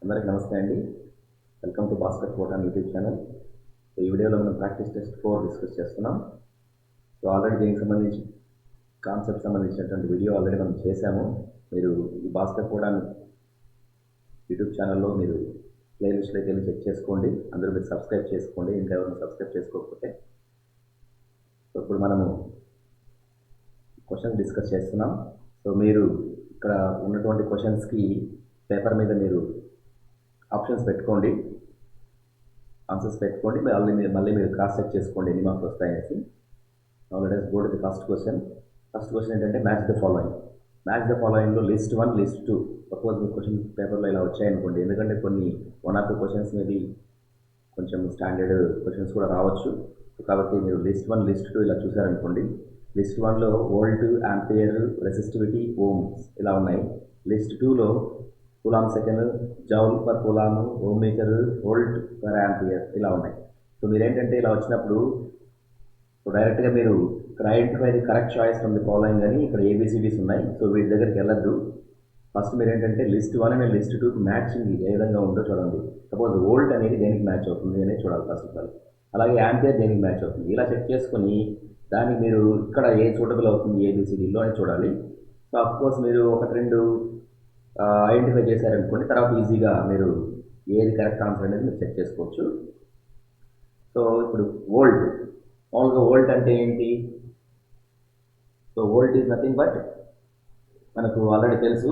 అందరికీ నమస్తే అండి. Welcome to Bhaskar photon YouTube channel. So ఈ వీడియోలో మనం ప్రాక్టీస్ టెస్ట్ 4 డిస్కస్ చేస్తున్నాం. సో ఆల్రెడీ దీనికి సంబంధించి కాన్సెప్ట్ సంబంధించినటువంటి వీడియో ఆల్రెడీ మనం చేశాము. మీరు ఈ భాస్కర్ ఫోటాన్ యూట్యూబ్ ఛానల్లో మీరు ప్లేలిస్ట్లోకి వెళ్ళి చెక్ చేసుకోండి. అందరూ మీరు సబ్స్క్రైబ్ చేసుకోండి, ఇంకా ఎవరైనా సబ్స్క్రైబ్ చేసుకోకపోతే. సో ఇప్పుడు మనము క్వశ్చన్ డిస్కస్ చేస్తున్నాం. సో మీరు ఇక్కడ ఉన్నటువంటి క్వశ్చన్స్కి పేపర్ మీద మీరు ఆప్షన్స్ పెట్టుకోండి, ఆన్సర్స్ పెట్టుకోండి. మళ్ళీ మీరు క్రాస్ చెక్ చేసుకోండి ఎన్ని మార్క్స్ వస్తాయనేసి. Let's go to the first question. First question ఏంటంటే match the following. Match the ఫాలోయింగ్లో లిస్ట్ 1, లిస్ట్ 2. సపోజ్ మీ క్వశ్చన్ పేపర్లో ఇలా వచ్చాయనుకోండి, ఎందుకంటే కొన్ని 1 or 2 క్వశ్చన్స్ మేబీ కొంచెం స్టాండర్డ్ క్వశ్చన్స్ కూడా రావచ్చు. కాబట్టి మీరు లిస్ట్ 1, లిస్ట్ 2 ఇలా చూసారనుకోండి. లిస్ట్ 1లో వోల్ట్, ఆంపియర్, రెసిస్టివిటీ, ఓమ్స్ ఇలా ఉన్నాయి. లిస్ట్ 2లో coulomb second, joule per coulomb, ohm metre, volt per ampere ఇలా ఉన్నాయి. సో మీరేంటంటే ఇలా వచ్చినప్పుడు సో డైరెక్ట్గా మీరు ఇక్కడ identify the correct choice from the following అని ఇక్కడ ఏబిసిడీస్ ఉన్నాయి. సో వీటి దగ్గరికి వెళ్ళద్దు. ఫస్ట్ మీరు ఏంటంటే లిస్ట్ 1 అండ్ లిస్ట్ 2కి మ్యాచింగ్ ఏ విధంగా ఉందో చూడండి. సపోజ్ వోల్ట్ అనేది దేనికి మ్యాచ్ అవుతుంది అనేది చూడాలి ఫస్ట్ ఆఫ్ ఆల్. అలాగే ఆంపియర్ దేనికి మ్యాచ్ అవుతుంది ఇలా చెక్ చేసుకొని దానికి మీరు ఇక్కడ ఏ సూటబుల్ అవుతుంది ఏబిసిడీలో అని చూడాలి. సో అఫ్కోర్స్ మీరు 1-2 ఐడెంటిఫై చేశారనుకోండి, తర్వాత ఈజీగా మీరు ఏది కరెక్ట్ ఆన్సర్ అనేది మీరు చెక్ చేసుకోవచ్చు. సో ఇప్పుడు వోల్ట్, మామూలుగా వోల్ట్ అంటే ఏంటి? So volt is nothing but మనకు ఆల్రెడీ తెలుసు.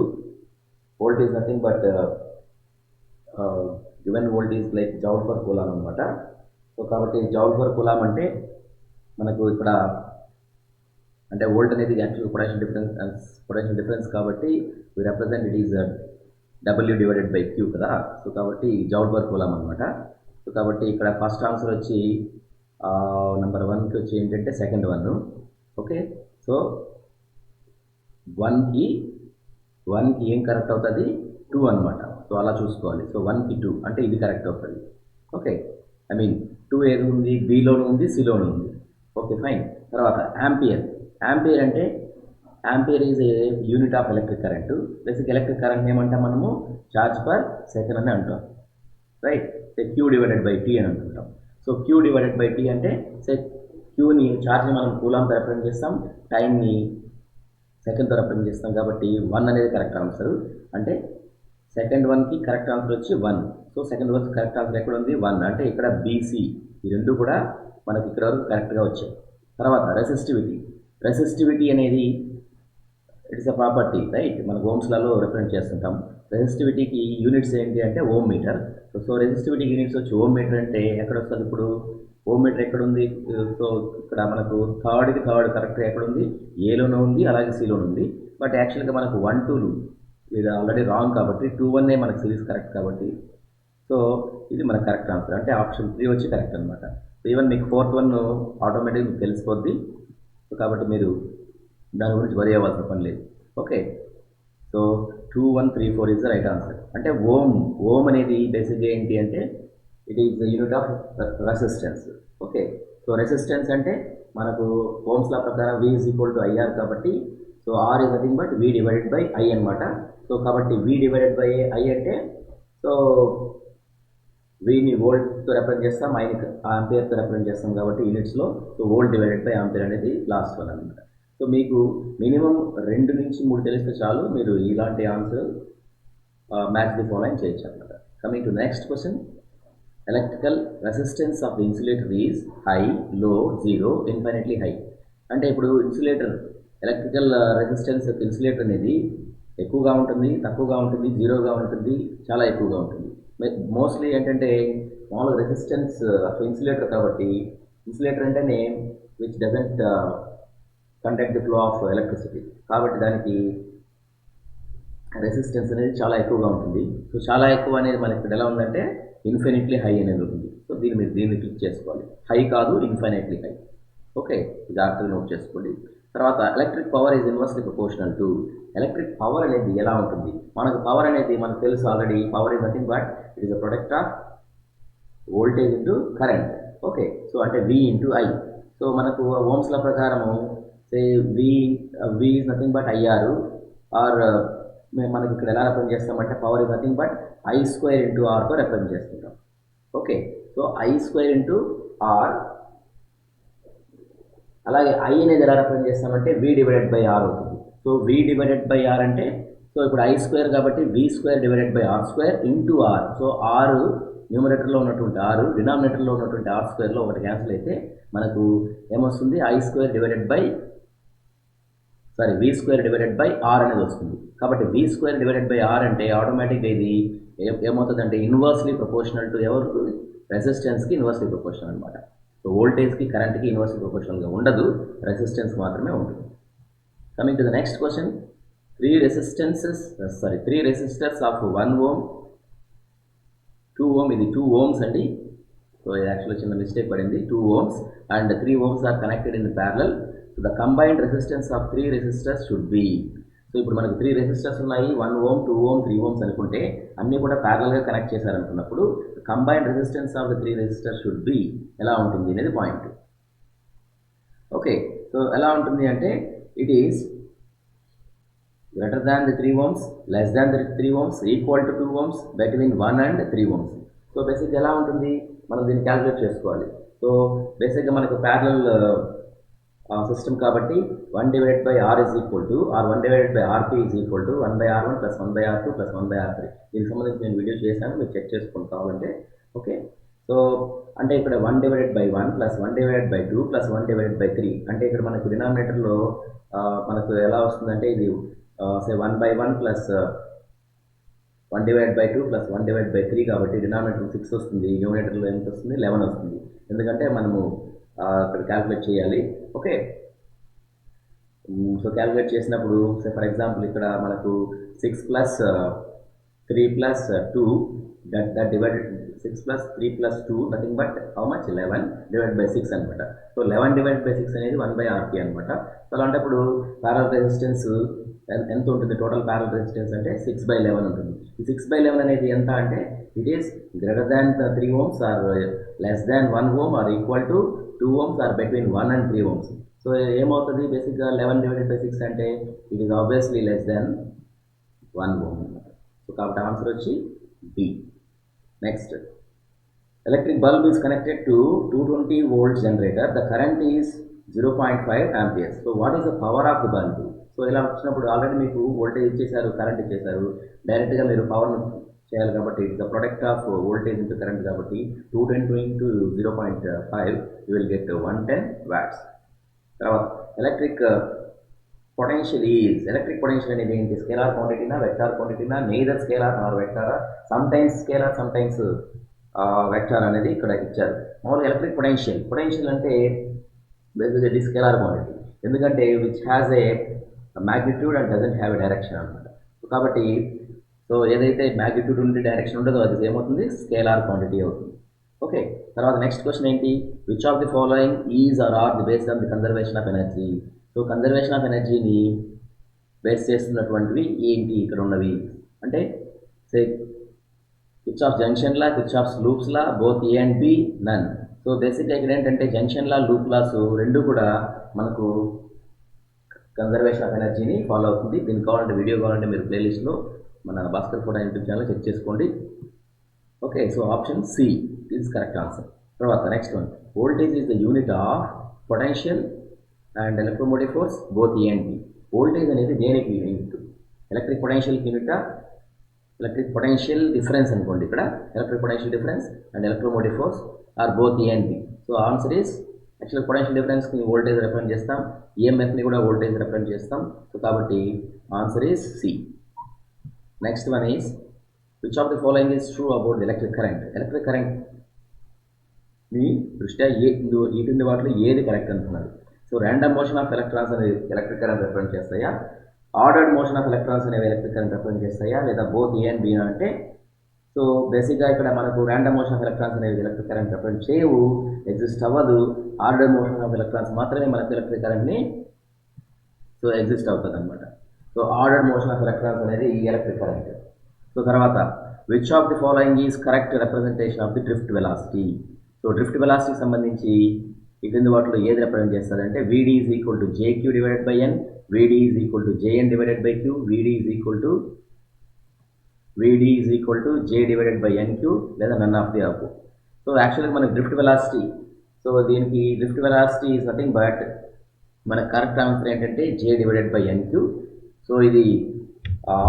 Volt is nothing but given volt is like joule per coulomb అనమాట. సో కాబట్టి జౌల్ పర్ కూలామ్ అంటే మనకు ఇక్కడ అంటే వోల్ట్ అనేది యాక్చువల్ పొటెన్షియల్ డిఫరెన్స్ కాబట్టి వి రిప్రజెంట్ ఇట్ ఈజ్ W/Q కదా. సో కాబట్టి జౌల్ పర్ కూలామ్ అనమాట. సో కాబట్టి ఇక్కడ ఫస్ట్ ఆన్సర్ వచ్చి నెంబర్ 1కి వచ్చి ఏంటంటే సెకండ్ 1. ఓకే, సో 1కి ఏం కరెక్ట్ అవుతుంది? 2 అనమాట. సో అలా చూసుకోవాలి. సో 1కి 2 అంటే ఇది కరెక్ట్ అవుతుంది. ఓకే, ఐ మీన్ 2 ఏది ఉంది? బిలోనూ ఉంది, సిలోనూ ఉంది. Okay fine. తర్వాత ఆంపియర్. ఆంపియర్ అంటే ampere is a unit of electric current. Basic electric current ఏమంటాం మనము? చార్జ్ పర్ సెకండ్ అని అంటాం, రైట్? Q/T అని అంటుంటాం. సో Q/T అంటే క్యూని చార్జ్ని మనం కూలాంతో రిప్రజెంట్ చేస్తాం, టైంని సెకండ్తో రిప్రజెంట్ చేస్తాం. కాబట్టి 1 అనేది కరెక్ట్ ఆన్సర్. అంటే సెకండ్ 1కి కరెక్ట్ ఆన్సర్ వచ్చి 1. సో సెకండ్ 1 కరెక్ట్ ఆన్సర్ ఎక్కడ ఉంది? 1. అంటే ఇక్కడ బీసీ ఈ రెండు కూడా మనకి ఇక్కడ వరకు కరెక్ట్గా వచ్చాయి. తర్వాత రెసిస్టివిటీ అనేది ఇట్స్ అ ప్రాపర్టీ, రైట్? మన ఓమ్స్లలో రిప్రజెంట్ చేస్తుంటాం. రెసిస్టివిటీకి యూనిట్స్ ఏంటి అంటే ohm meter. So resistivity units వచ్చి ఓమ్ మీటర్ అంటే ఎక్కడ వస్తుంది? ఇప్పుడు ఓమ్ మీటర్ ఎక్కడ ఉంది? సో ఇక్కడ మనకు థర్డ్ కరెక్ట్గా ఎక్కడ ఉంది? ఏలోనూ ఉంది, అలాగే సిలోనూ ఉంది. బట్ యాక్చువల్గా మనకు 1, 2 ఇది ఆల్రెడీ రాంగ్ కాబట్టి 2, 1 మనకు సిరీస్ కరెక్ట్ కాబట్టి సో ఇది మన కరెక్ట్ ఆన్సర్. అంటే ఆప్షన్ 3 వచ్చి కరెక్ట్ అనమాట. సో ఈవెన్ మీకు 4th 1 ఆటోమేటిక్గా మీకు తెలిసిపోద్ది. సో కాబట్టి మీరు దాని గురించి వరి అవ్వాల్సిన పని లేదు. Okay, so 2, 1, 3, 4 is the right answer. అంటే ఓమ్ అనేది బేసిక్గా ఏంటి అంటే it is the unit of resistance. Okay, so resistance అంటే మనకు ఓమ్స్ లా ప్రకారం V=IR కాబట్టి so R is nothing but V/I అనమాట. సో కాబట్టి V/I అంటే సో వీని వోల్ట్తో రిప్రజెంట్ చేస్తాం, ఐని ఆంపియర్తో రిప్రజెంట్ చేస్తాం కాబట్టి యూనిట్స్లో. సో వోల్ట్/ఆంపియర్ అనేది లాస్ట్ 1 అనమాట. సో మీకు మినిమం 2 నుంచి 3 తెలిస్తే చాలు, మీరు ఇలాంటి ఆన్సర్ మ్యాచ్ ది ఫాలోయింగ్ చేయొచ్చు అనమాట. Coming to next question. Electrical resistance of the insulator is high, లో, జీరో, ఇన్ఫైనైట్లీ హై. అంటే ఇప్పుడు ఎలక్ట్రికల్ రెసిస్టెన్స్ ఇన్సులేటర్ అనేది ఎక్కువగా ఉంటుంది, తక్కువగా ఉంటుంది, జీరోగా ఉంటుంది, చాలా ఎక్కువగా ఉంటుంది. మోస్ట్లీ ఏంటంటే మామూలుగా రెసిస్టెన్స్ ఆఫ్ ఇన్సులేటర్ కాబట్టి ఇన్సులేటర్ అంటేనే which doesn't conduct the flow of electricity కాబట్టి దానికి రెసిస్టెన్స్ అనేది చాలా ఎక్కువగా ఉంటుంది. సో చాలా ఎక్కువ అనేది మనకి ఇక్కడ ఎలా ఉందంటే ఇన్ఫినిట్లీ హై అనేది ఉంటుంది. సో దీన్ని క్లిక్ చేసుకోవాలి. హై కాదు, ఇన్ఫినిట్లీ హై. ఓకే, జాగ్రత్తగా నోట్ చేసుకోండి. తర్వాత electric power is inversely proportional to. Electric power అనేది ఎలా ఉంటుంది? మనకు పవర్ అనేది మనకు తెలుసు already. Power is nothing but it is a product of voltage into current. Okay, so అంటే V/I. సో మనకు ఓమ్స్ లా ప్రకారము say V is nothing but IR R మనకి ఇక్కడ ఎలా రిప్రజెంట్ చేస్తామంటే power is nothing but I square into ఆర్తో represent చేస్తుంటాం. Okay, so I square into R. అలాగే I అనేది ఎలా రిప్రజెంట్ చేస్తామంటే V డివైడెడ్ బై ఆర్ అవుతుంది. So V divided by R అంటే సో ఇప్పుడు I స్క్వేర్ కాబట్టి V square divided by R square into R. So ఆరు న్యూమరేటర్లో ఉన్నటువంటి ఆరు, డినామినేటర్లో ఉన్నటువంటి ఆర్ స్క్వేర్లో ఒకటి క్యాన్సిల్ అయితే మనకు ఏమొస్తుంది? I square divided by V square divided by R అనేది వస్తుంది. కాబట్టి V square divided by R అంటే ఆటోమేటిక్గా ఇది ఏమవుతుందంటే ఇన్వర్స్లీ ప్రపోర్షనల్ టు ఎవరికి? రెసిస్టెన్స్కి ఇన్వర్స్లీ ప్రపోర్షనల్ అనమాట. సో వోల్టేజ్కి కరెంట్కి ఇన్వర్స్లీ ప్రపోర్షనల్గా ఉండదు, రెసిస్టెన్స్ మాత్రమే ఉంటుంది. Coming to the next question, three resistors of 1 ohm, 2 ohm, ఇది 2 ohms అండి. సో ఇది యాక్చువల్గా చిన్న మిస్టేక్ పడింది. 2 ohms and 3 ohms are connected in parallel. So the combined resistance of 3 resistors should be. So ఇప్పుడు మనకు 3 రెసిస్టర్స్ ఉన్నాయి, 1 ohm, 2 ohm, 3 ohms అనుకుంటే అన్నీ కూడా ప్యారలల్గా కనెక్ట్ చేశారనుకున్నప్పుడు combined resistance of the 3 resistors should be ఎలా ఉంటుంది అనేది పాయింట్. ఓకే, సో ఎలా ఉంటుంది అంటే it is greater than the 3 ohms, less than the 3 ohms, equal to 2 ohms, between 1 and 3 ohms. So బేసిక్గా ఎలా ఉంటుంది, మనం దీన్ని క్యాలిక్యులేట్ చేసుకోవాలి. సో బేసిక్గా మనకు ప్యారలల్ సిస్టమ్ కాబట్టి 1 divided by R is equal to R 1 divided by RP is equal to 1/r1 + 1/r2 + 1/r3. దీనికి సంబంధించి నేను వీడియో చేశాను, మీరు చెక్ చేసుకుని కావాలంటే. ఓకే, సో అంటే ఇక్కడ 1 divided by 1 + 1 divided by 2 + 1 divided by 3 అంటే ఇక్కడ మనకు డినామినేటర్లో మనకు ఎలా వస్తుందంటే ఇది 1/1 + 1 డివైడెడ్ బై 2 + 1 డివైడెడ్ బై 3 కాబట్టి డినామినేటర్ 6 వస్తుంది, న్యూమరేటర్లో ఎంత వస్తుంది? 11 వస్తుంది. ఎందుకంటే మనము ఇక్కడ క్యాలిక్యులేట్ చేయాలి. ఓకే, సో క్యాలిక్యులేట్ చేసినప్పుడు ఫర్ ఎగ్జాంపుల్ ఇక్కడ మనకు 6 + 3 + 2 that divided 6 + 3 + 2 nothing but how much? 11 divided by 6 అనమాట. సో 11 డివైడెడ్ బై 6 అనేది 1/rp అనమాట. సో అలాంటప్పుడు ప్యారలల్ రెసిస్టెన్స్ ఎంత ఉంటుంది? టోటల్ ప్యారలల్ రెసిస్టెన్స్ అంటే 6/11 ఉంటుంది. ఈ 6/11 అనేది ఎంత అంటే it is greater than 3 ohms or less than 1 ohm or equal to 2 ohms or between 1 and 3 ohms. So ఏమవుతుంది? బేసిక్గా 11 డివైడెడ్ బై 6 అంటే it is obviously less than 1 ohm అనమాట. సో కాబట్టి ఆన్సర్ వచ్చి B. Next, electric bulb is connected to 220 volt generator. The current is 0.5 amperes. So what is the power of the bulb? So ఇలా వచ్చినప్పుడు already మీకు voltage ఇచ్చేసారు, current ఇచ్చేసారు, డైరెక్ట్గా మీరు పవర్ను చేయాలి కాబట్టి it's the product of voltage into current కాబట్టి 220 into 0.5 you will get 110 watts. తర్వాత ఎలక్ట్రిక్ పొటెన్షియల్ అనేది ఏంటి? స్కేలార్ క్వాంటిటీనా వెక్టార్ క్వాంటిటీనా? నెయిదర్ స్కేలార్ ఆర్ వెక్టారా? Sometimes scalar, sometimes vector అనేది ఇక్కడ ఇచ్చారు. మామూలుగా ఎలక్ట్రిక్ పొటెన్షియల్ అంటే బేసిక్గా ఇది స్కేలార్ క్వాంటిటీ, ఎందుకంటే which has a magnitude and doesn't have a direction అనమాట. కాబట్టి సో ఏదైతే మ్యాగ్నిట్యూడ్ ఉండి డైరెక్షన్ ఉండదో అది ఏమవుతుంది? స్కేలార్ క్వాంటిటీ అవుతుంది. ఓకే, తర్వాత నెక్స్ట్ క్వశ్చన్ ఏంటి? Which of the following is are are the based on the conservation of energy? So conservation of ఎనర్జీని బేస్ చేస్తున్నటువంటివి ఏంటి ఇక్కడ ఉన్నవి అంటే say Kirchhoff junction law, Kirchhoff loops law, both A and B, none. So బేసిక్గా ఇక్కడ ఏంటంటే junction లా, loop loss రెండు కూడా మనకు కన్జర్వేషన్ ఆఫ్ ఎనర్జీని ఫాలో అవుతుంది. దీనికి కావాలంటే వీడియో కావాలంటే మీరు ప్లేలిస్ట్లో మన Bhaskar photo YouTube channel check చేసుకోండి. Okay, so option C is correct answer. తర్వాత next one, voltage is the unit of potential and electromotive force both A and B. Voltage అనేది దేనికి యూనిట్? ఎలక్ట్రిక్ పొటెన్షియల్కి యూనిటా? ఎలక్ట్రిక్ పొటెన్షియల్ డిఫరెన్స్ అనుకోండి, ఇక్కడ electric potential difference and electromotive force are both A and B. So answer is actual potential డిఫరెన్స్ని voltage represent చేస్తాం, ఈఎంఎఫ్ని కూడా వోల్టేజ్ రిప్రజెంట్ చేస్తాం. సో కాబట్టి answer is C. Next one is which of the following is true about electric current? Electric current మీ దృష్ట్యా ఈ కింది వాటిలో ఏది కరెక్ట్ అంటున్నారు? So random motion of electrons అనేది ఎలక్ట్రిక్ కరెంట్ రిప్రజెంట్ చేస్తాయా? ఆర్డర్డ్ మోషన్ ఆఫ్ ఎలక్ట్రాన్స్ అనేవి ఎలక్ట్రిక్ కరెంట్ రిప్రజెంట్ చేస్తాయా? లేదా బోత్ ఏ అండ్ బి అంటే? సో బేసిక్గా ఇక్కడ మనకు ర్యాండమ్ మోషన్ ఆఫ్ ఎలక్ట్రాన్స్ అనేవి ఎలక్ట్రిక్ కరెంట్ రిప్రజెంట్ చేయవు, ఎగ్జిస్ట్ అవ్వదు. ఆర్డర్డ్ మోషన్ ఆఫ్ ఎలక్ట్రాన్స్ మాత్రమే మనకు ఎలక్ట్రిక్ కరెంట్ని సో ఎగ్జిస్ట్ అవుతుంది అనమాట. So ordered motion of electrons అనేది ఎలక్ట్రిక్ కరెంట్. సో తర్వాత which of the following is correct representation of the drift velocity? So drift వెలాసిటీకి సంబంధించి ఈ క్రింది వాటిలో ఏది రిప్రజెంట్ చేస్తారంటే VD is equal to JQ divided by N, VD is equal to JN divided by Q, VD is equal to VD is equal to J divided by NQ లేదా నన్ of the above. So యాక్చువల్గా మనకి drift velocity, so దీనికి drift velocity is nothing but మన correct answer ఏంటంటే J divided by NQ. So ఇది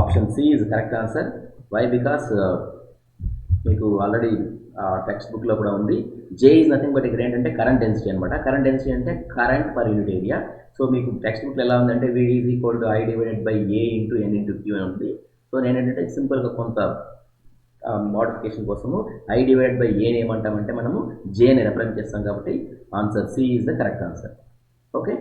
option C is correct answer. Why? Because మీకు already టెక్స్ట్ బుక్లో కూడా ఉంది. J ఈజ్ నథింగ్ బట్ ఇక్కడ ఏంటంటే కరెంట్ డెన్సిటీ అనమాట. కరెంట్ డెన్సిటీ అంటే current per unit area. So మీకు టెక్స్ట్ బుక్లో ఎలా ఉందంటే VD is equal to I divided by A into N into Q అని ఉంది. సో నేను ఏంటంటే సింపుల్గా కొంత మోడిఫికేషన్ కోసము I డివైడెడ్ బై ఏని ఏమంటామంటే మనము Jని రిప్రజెంట్ చేస్తాం కాబట్టి answer C is the correct answer. Okay,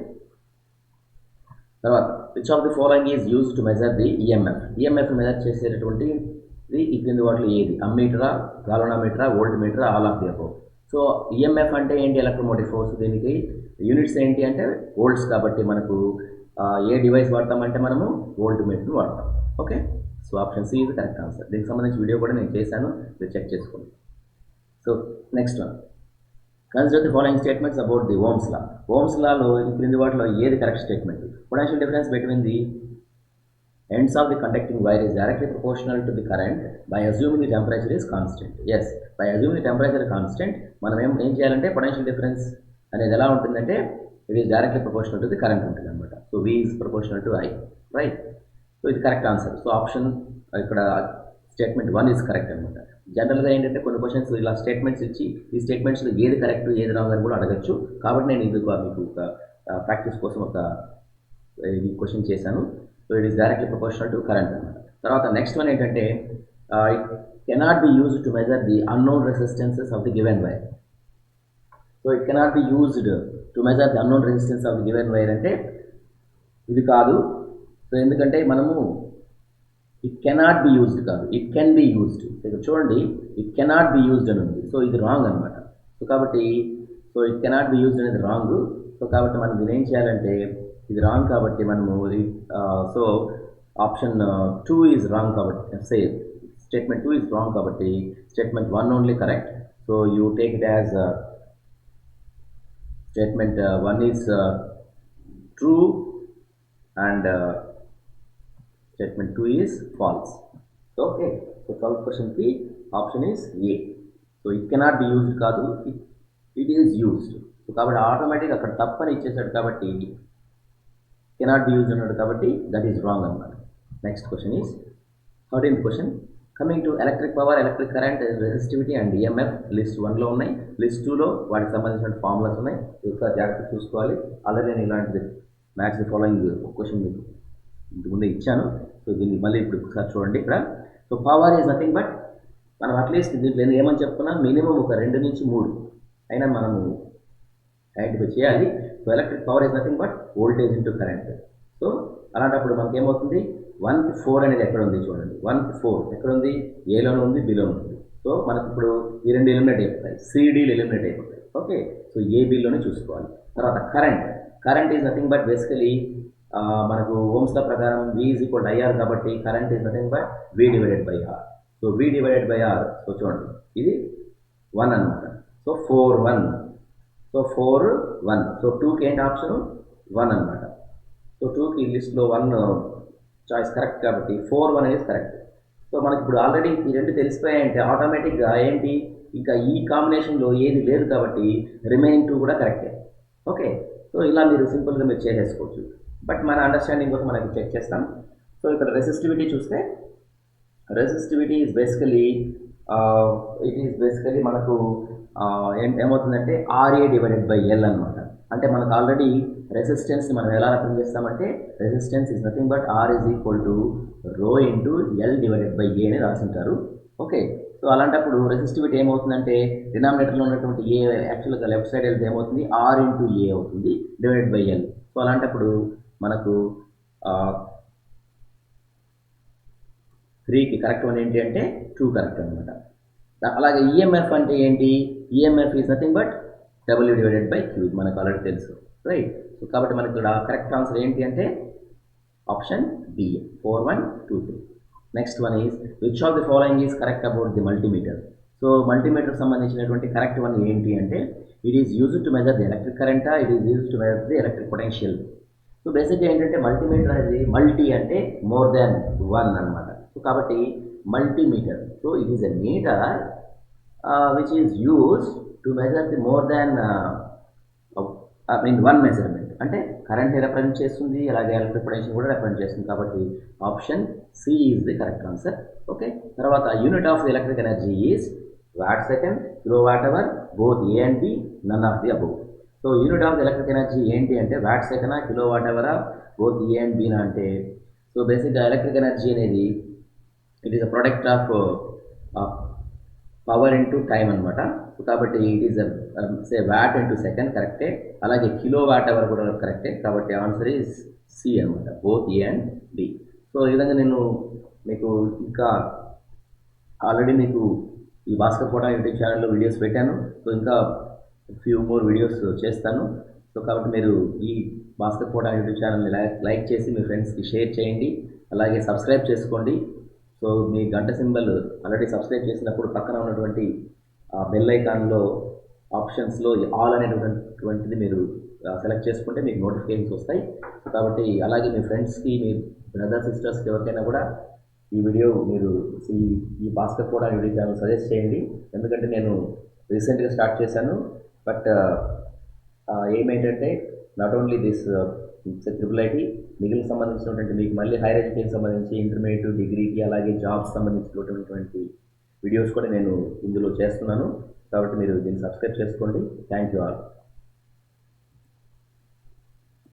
తర్వాత which of the following is use to measure the EMF. EMF measure చేసేటటువంటి ఈ క్రింది వాటిలో ఏది? అమ్మీటరా, గాలోనామీటరా, వోల్ట్ మీటరా, all of the above. So EMF అంటే ఏంటి? Electromotive force. దీనికి యూనిట్స్ ఏంటి అంటే వోల్ట్స్. కాబట్టి మనకు ఏ డివైస్ వాడతామంటే మనము వోల్ట్ మీటర్ని వాడతాం. Okay, so option C is correct answer. దీనికి సంబంధించి వీడియో కూడా నేను చేశాను, మీరు చెక్ చేసుకోండి. So next one, consider the following statements about the Ohm's law. Ohm's లాలో ఈ క్రింది వాటిలో ఏది correct statement? Potential difference between the ends of the conducting wire is directly proportional to the current by assuming the temperature is constant. Yes, by assuming the temperature constant, మనం ఏం చేయాలంటే potential difference అనేది ఎలా ఉంటుందంటే it is directly proportional to the current ఉంటుంది అనమాట. So V is proportional to I, right? So ఇది correct answer. So option ఇక్కడ స్టేట్మెంట్ 1 ఈజ్ కరెక్ట్ అనమాట. జనరల్గా ఏంటంటే కొన్ని క్వశ్చన్స్ ఇలా స్టేట్మెంట్స్ ఇచ్చి ఈ స్టేట్మెంట్స్లో ఏది కరెక్ట్ ఏది రాంగ్ అని కూడా అడగచ్చు. కాబట్టి నేను ఇది మీకు ఒక ప్రాక్టీస్ కోసం ఒక ఈ క్వశ్చన్ చేశాను. So it is directly proportional to current అనమాట. తర్వాత నెక్స్ట్ వన్ ఏంటంటే it cannot be used to measure the unknown resistances of the given wire. So it cannot be used to measure the unknown resistance of the given wire అంటే ఇది కాదు. So ఎందుకంటే మనము it cannot be used కాదు, it can be used. ఇక్కడ చూడండి, it cannot be used అని ఉంది. సో ఇది రాంగ్ అనమాట. సో కాబట్టి so it cannot be used అనేది రాంగ్. సో కాబట్టి మనం దీన్ని ఏం చేయాలంటే ఇది రాంగ్ కాబట్టి మనము సో ఆప్షన్ 2 ఈజ్ రాంగ్ కాబట్టి స్టేట్మెంట్ 2 ఈజ్ రాంగ్ కాబట్టి statement 1 only correct. So you take it as statement 1 is true and statement 2 is false. Okay, so 12th క్వశ్చన్కి option is A. So it cannot be used కాదు, it is used. So కాబట్టి ఆటోమేటిక్గా అక్కడ తప్పని ఇచ్చేసాడు కాబట్టి cannot be used అన్నాడు కాబట్టి దట్ ఈస్ రాంగ్ అనమాట. Next question is 13th question. Coming to electric power, electric current, resistivity and EMF list 1లో ఉన్నాయి. లిస్ట్ 2లో వాటికి సంబంధించిన ఫార్ములాస్ ఉన్నాయి. ఒకసారి జాగ్రత్తగా చూసుకోవాలి. ఆల్రెడీ నేను ఇలాంటిది మ్యాచ్ ది ఫాలోయింగ్ క్వశ్చన్ మీకు ఇంటి ముందే ఇచ్చాను. సో దీన్ని మళ్ళీ ఇప్పుడు ఒకసారి చూడండి. ఇక్కడ so power is nothing but మనం అట్లీస్ట్ దీంట్లో నేను ఏమని చెప్తున్నా మినిమం ఒక 2 నుంచి 3 అయినా మనము ఐడెంటిఫై చేయాలి. So electric power is nothing but voltage into current. So అలాంటప్పుడు మనకి ఏమవుతుంది? 1కి 4 అనేది ఎక్కడ ఉంది చూడండి. 1కి 4 ఎక్కడ ఉంది? ఏలోనూ ఉంది, బిలోనూ ఉంది. సో మనకి ఇప్పుడు ఈ 2 ఎలిమినేట్ అయిపోతాయి, CDలు ఎలిమినేట్ అయిపోతాయి. ఓకే, సో ABలోనే చూసుకోవాలి. తర్వాత current is nothing but basically మనకు ఓమ్స్ లా ప్రకారం V ఈజ్ ఈక్వల్ IR కాబట్టి current is nothing but V divided by R. So V divided by R. So చూడండి ఇది 1 అనమాట. సో 4 1. సో 4 1. సో 2కి ఏంటి ఆప్షన్? 1 అనమాట. సో 2కి లిస్ట్లో 1 చాయిస్ కరెక్ట్ కాబట్టి 4 1 అనేది కరెక్ట్. సో మనకి ఇప్పుడు ఆల్రెడీ ఈ 2 తెలిసిపోయాయంటే ఆటోమేటిక్గా ఏంటి ఇంకా ఈ కాంబినేషన్లో ఏది లేదు కాబట్టి రిమైనింగ్ 2 కూడా కరెక్టే. ఓకే, సో ఇలా మీరు సింపుల్గా మీరు చేసేసుకోవచ్చు. బట్ మన అండర్స్టాండింగ్ కోసం మనకి చెక్ చేస్తాం. సో ఇక్కడ రెసిస్టివిటీ చూస్తే resistivity is basically it is basically మనకు ఏమవుతుందంటే RA డివైడెడ్ బై L అనమాట. అంటే మనకు ఆల్రెడీ రెసిస్టెన్స్ని మనం ఎలా రిప్రజెంట్ చేస్తామంటే resistance is nothing but R is equal to rho into L divided by A అని రాసింటారు. ఓకే, సో అలాంటప్పుడు రెసిస్టివిటీ ఏమవుతుందంటే డినామినేటర్లో ఉన్నటువంటి A యాక్చువల్గా లెఫ్ట్ సైడ్ వెళ్తే ఏమవుతుంది? R ఇంటూ A అవుతుంది డివైడెడ్ బై L. సో అలాంటప్పుడు మనకు 3కి కరెక్ట్ వన్ ఏంటి అంటే 2 కరెక్ట్ అనమాట. అలాగే EMF అంటే ఏంటి? EMF is nothing but W divided by Q. మనకు ఆల్రెడీ తెలుసు, రైట్? సో కాబట్టి మనకి ఇక్కడ కరెక్ట్ ఆన్సర్ ఏంటి అంటే option B 4 1 2 3. Next one is which of the following is correct about the multimeter. So multimeter సంబంధించినటువంటి కరెక్ట్ వన్ ఏంటి అంటే it is used to measure the electric కరెంటా, it is used to measure the electric potential. So బేసిక్గా ఏంటంటే multimeter అనేది multi అంటే more than 1 అనమాట. So కాబట్టి multimeter, so it is a meter which is use to measure the more than one measurement. అంటే current represent చేస్తుంది, అలాగే electric potential కూడా రిప్రజెంట్ చేస్తుంది. కాబట్టి option C is the correct answer. Okay, తర్వాత unit of the electric energy is watt second, kilowatt hour, both A and B, none of the above. So unit of the electric energy ఏంటి అంటే watt సెకండా, kilo watt అవరా, both A and బినా అంటే, so బేసిక్గా electric energy అనేది it is a product of power into time అనమాట. So కాబట్టి it is say watt into second కరెక్టే, అలాగే కిలో వాట్ అవర్ కూడా కరెక్టే. కాబట్టి ఆన్సర్ ఈజ్ సి అనమాట, both A and B. So ఈ విధంగా నేను మీకు ఇంకా ఆల్రెడీ మీకు ఈ భాస్కర్ ఫోటో యూట్యూబ్ ఛానల్లో వీడియోస్ పెట్టాను. సో ఇంకా ఫ్యూ మోర్ వీడియోస్ చేస్తాను. సో కాబట్టి మీరు ఈ భాస్కర్ ఫోటో యూట్యూబ్ ఛానల్ని లైక్ చేసి మీ ఫ్రెండ్స్కి షేర్ చేయండి, అలాగే సబ్స్క్రైబ్ చేసుకోండి. సో మీ గంట సింబల్ ఆల్రెడీ సబ్స్క్రైబ్ చేసినప్పుడు పక్కన ఉన్నటువంటి బెల్ ఐకాన్లో ఆప్షన్స్లో ఆల్ అనేటువంటిది మీరు సెలెక్ట్ చేసుకుంటే మీకు నోటిఫికేషన్స్ వస్తాయి. సో కాబట్టి అలాగే మీ ఫ్రెండ్స్కి, మీ బ్రదర్ సిస్టర్స్కి ఎవరికైనా కూడా ఈ వీడియో మీరు ఈ Bhaskar photo YouTube channel suggest చేయండి. ఎందుకంటే నేను రీసెంట్గా స్టార్ట్ చేశాను. బట్ ఏమేంటంటే not only this triple IT, మిగిలిన సంబంధించినటువంటి మీకు మళ్ళీ హైయర్ ఎడ్యుకేషన్ సంబంధించి ఇంటర్మీడియట్, డిగ్రీకి, అలాగే జాబ్స్ సంబంధించినటువంటి వీడియోస్ కూడా నేను ఇందులో చేస్తున్నాను. కాబట్టి మీరు దీన్ని సబ్స్క్రైబ్ చేసుకోండి. Thank you all.